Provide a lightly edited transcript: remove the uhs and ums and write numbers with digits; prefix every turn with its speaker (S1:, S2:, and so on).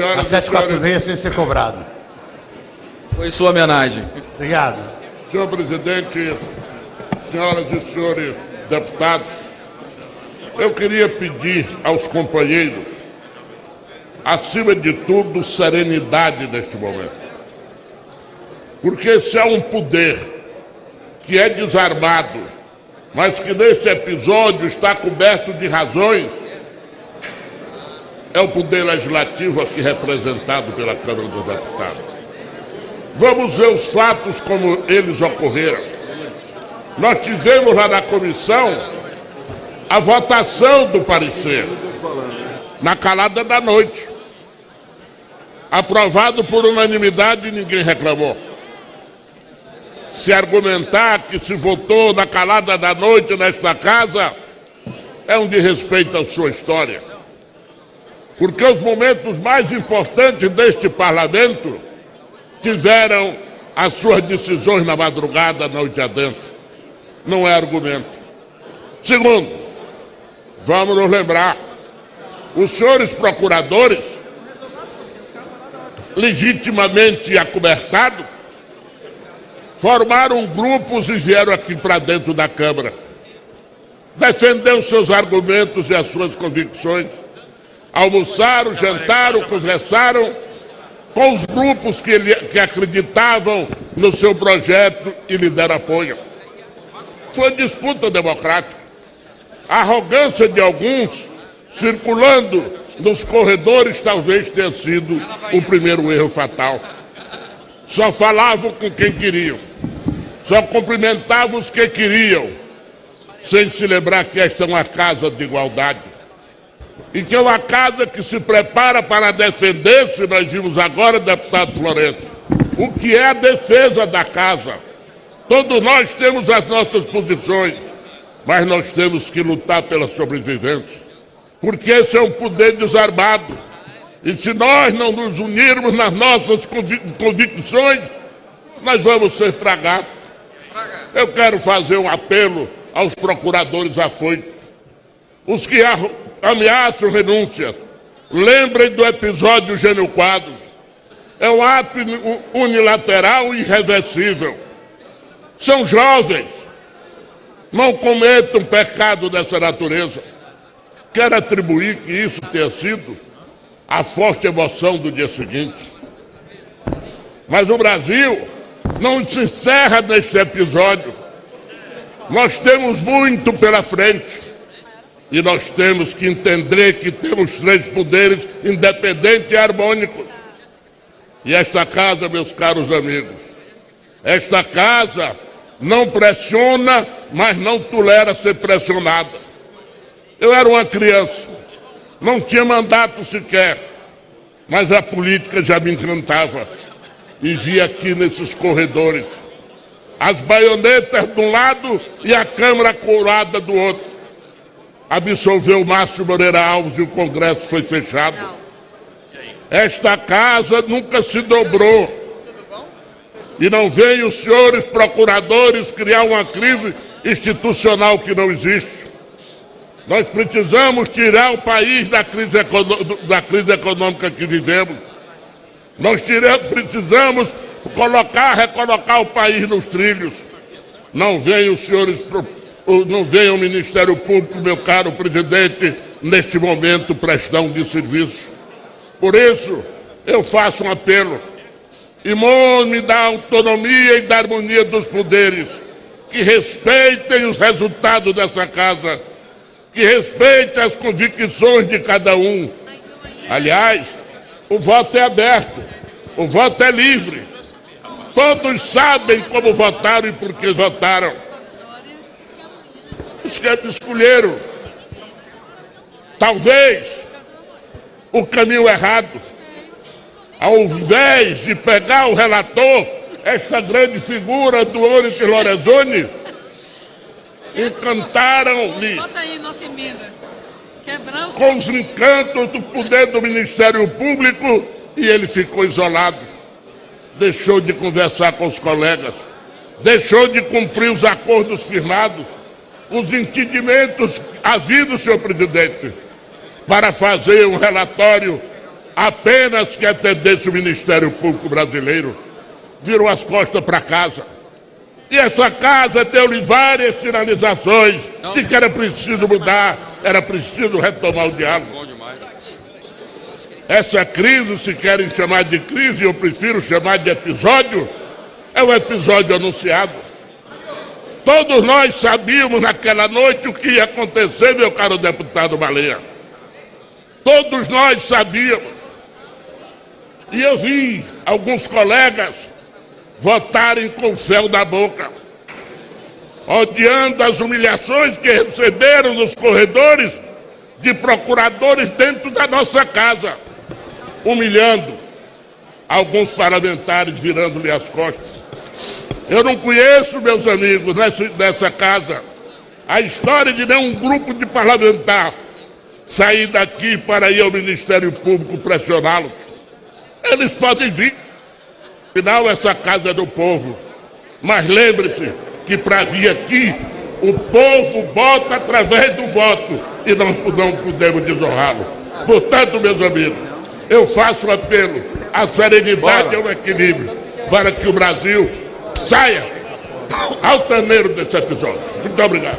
S1: a 746 sem ser cobrado.
S2: Foi sua homenagem.
S1: Obrigado.
S3: Senhor presidente, senhoras e senhores deputados, eu queria pedir aos companheiros, acima de tudo, serenidade neste momento. Porque se há um poder que é desarmado, mas que neste episódio está coberto de razões, é o poder legislativo aqui representado pela Câmara dos Deputados. Vamos ver os fatos como eles ocorreram. Nós tivemos lá na comissão a votação do parecer, na calada da noite. Aprovado por unanimidade e ninguém reclamou. Se argumentar que se votou na calada da noite nesta casa é um desrespeito à sua história. Porque os momentos mais importantes deste parlamento tiveram as suas decisões na madrugada, noite adentro. Não é argumento. Segundo, vamos nos lembrar, os senhores procuradores, legitimamente acobertados, formaram grupos e vieram aqui para dentro da Câmara. Defenderam seus argumentos e as suas convicções. Almoçaram, jantaram, conversaram com os grupos que acreditavam no seu projeto e lhe deram apoio. Foi disputa democrática. A arrogância de alguns circulando nos corredores talvez tenha sido o primeiro erro fatal. Só falavam com quem queriam, só cumprimentavam os que queriam, sem se lembrar que esta é uma casa de igualdade. E que é uma casa que se prepara para defender-se, nós vimos agora, deputado Florencio, o que é a defesa da casa. Todos nós temos as nossas posições, mas nós temos que lutar pela sobrevivência. Porque esse é um poder desarmado. E se nós não nos unirmos nas nossas convicções, nós vamos ser estragados. Eu quero fazer um apelo aos procuradores afoitos. Os que ameaçam renúncias, lembrem do episódio Gênio Quadros. É um ato unilateral e irreversível. São jovens, não cometam pecado dessa natureza. Quero atribuir que isso tenha sido a forte emoção do dia seguinte. Mas o Brasil não se encerra neste episódio. Nós temos muito pela frente. E nós temos que entender que temos três poderes independentes e harmônicos. E esta casa, meus caros amigos, esta casa não pressiona, mas não tolera ser pressionada. Eu era uma criança, não tinha mandato sequer, mas a política já me encantava. E via aqui nesses corredores as baionetas de um lado e a Câmara colada do outro. Absolveu Márcio Moreira Alves e o Congresso foi fechado. Esta casa nunca se dobrou. E não vem os senhores procuradores criar uma crise institucional que não existe. Nós precisamos tirar o país da crise econômica que vivemos. Nós precisamos recolocar o país nos trilhos. Não venham os senhores, não venha o Ministério Público, meu caro presidente, neste momento prestar um serviço. Por isso, eu faço um apelo. Em nome da autonomia e da harmonia dos poderes, que respeitem os resultados dessa casa, que respeitem as convicções de cada um. Aliás, o voto é aberto, o voto é livre. Todos sabem como votaram e por que votaram. Escolheram, talvez, o caminho errado. Ao invés de pegar o relator, esta grande figura do Onyx Lorenzoni, encantaram-lhe com os encantos do poder do Ministério Público e ele ficou isolado. Deixou de conversar com os colegas, deixou de cumprir os acordos firmados, os entendimentos havidos, senhor presidente, para fazer um relatório apenas que atendesse o Ministério Público Brasileiro, virou as costas para casa. E essa casa deu-lhe várias sinalizações de que era preciso mudar, era preciso retomar o diálogo. Essa crise, se querem chamar de crise, eu prefiro chamar de episódio, é um episódio anunciado. Todos nós sabíamos naquela noite o que ia acontecer, meu caro deputado Baleia. Todos nós sabíamos. E eu vi alguns colegas votarem com o fel na boca, odiando as humilhações que receberam nos corredores de procuradores dentro da nossa casa, humilhando alguns parlamentares, virando-lhe as costas. Eu não conheço, meus amigos, nessa casa, a história de nenhum grupo de parlamentar sair daqui para ir ao Ministério Público pressioná-los. Eles podem vir. Afinal, essa casa é do povo. Mas lembre-se que para vir aqui, o povo vota através do voto e não podemos desonrá-lo. Portanto, meus amigos, eu faço um apelo à serenidade e ao equilíbrio para que o Brasil saia altaneiro desse episódio. Muito obrigado.